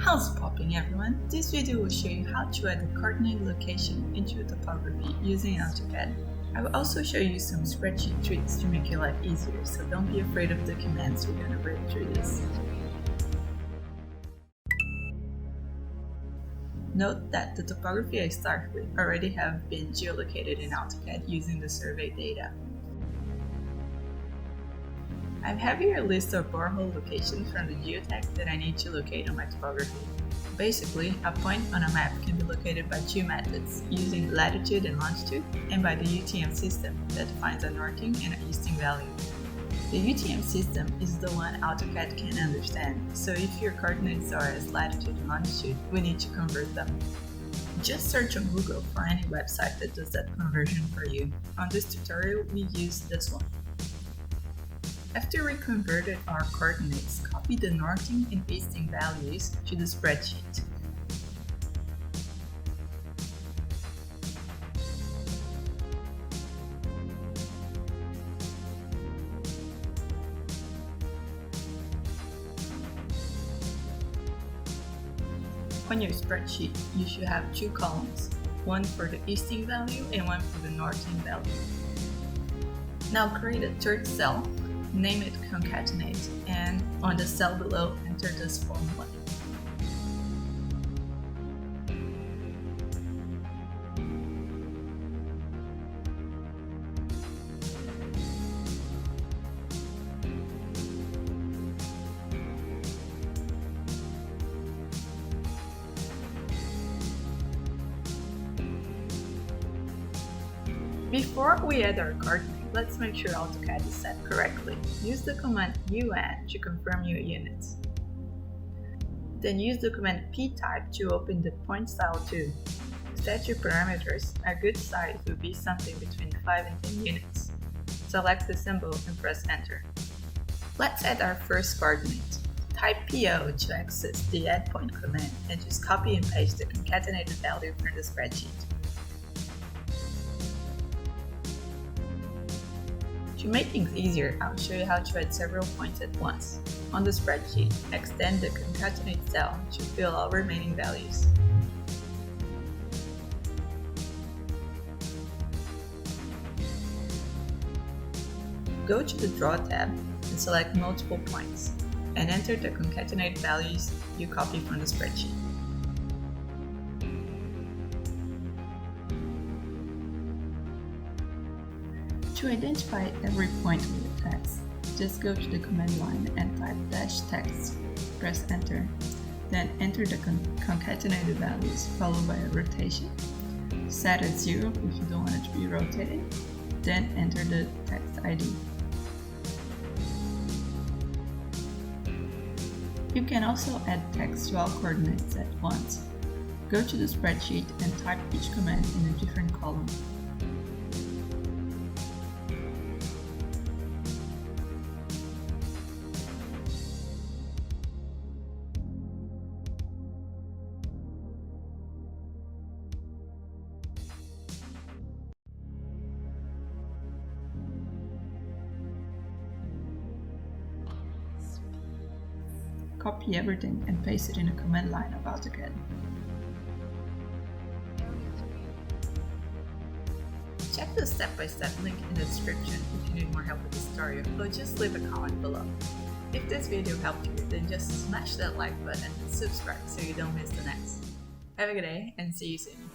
How's it popping, everyone? This video will show you how to add a coordinate location into topography using AutoCAD. I will also show you some spreadsheet tricks to make your life easier, so don't be afraid of the commands, we're going to read through this. Note that the topography I start with already have been geolocated in AutoCAD using the survey data. I have here a list of borehole locations from the geotech that I need to locate on my topography. Basically, a point on a map can be located by two methods, using latitude and longitude, and by the UTM system that finds a northing and an easting value. The UTM system is the one AutoCAD can understand, so if your coordinates are as latitude and longitude, we need to convert them. Just search on Google for any website that does that conversion for you. On this tutorial, we use this one. After we converted our coordinates, copy the northing and easting values to the spreadsheet. On your spreadsheet, you should have two columns, one for the easting value and one for the northing value. Now create a third cell. Name it concatenate, and on the cell below, enter this formula. Before we add our coordinate, let's make sure AutoCAD is set correctly. Use the command UN to confirm your units. Then use the command ptype to open the point style tool. Set your parameters. A good size would be something between 5 and 10 units. Select the symbol and press enter. Let's add our first coordinate. Type PO to access the add point command and just copy and paste the concatenated value from the spreadsheet. To make things easier, I'll show you how to add several points at once. On the spreadsheet, extend the concatenate cell to fill all remaining values. Go to the Draw tab and select multiple points, and enter the concatenated values you copied from the spreadsheet. To identify every point with the text, just go to the command line and type -text, press enter, then enter the concatenated values followed by a rotation. Set at 0 if you don't want it to be rotated, then enter the text ID. You can also add text to all coordinates at once. Go to the spreadsheet and type each command in a different column. Copy everything and paste it in a command line of AutoCAD. Check the step-by-step link in the description if you need more help with this tutorial, or just leave a comment below. If this video helped you, then just smash that like button and subscribe so you don't miss the next. Have a good day and see you soon.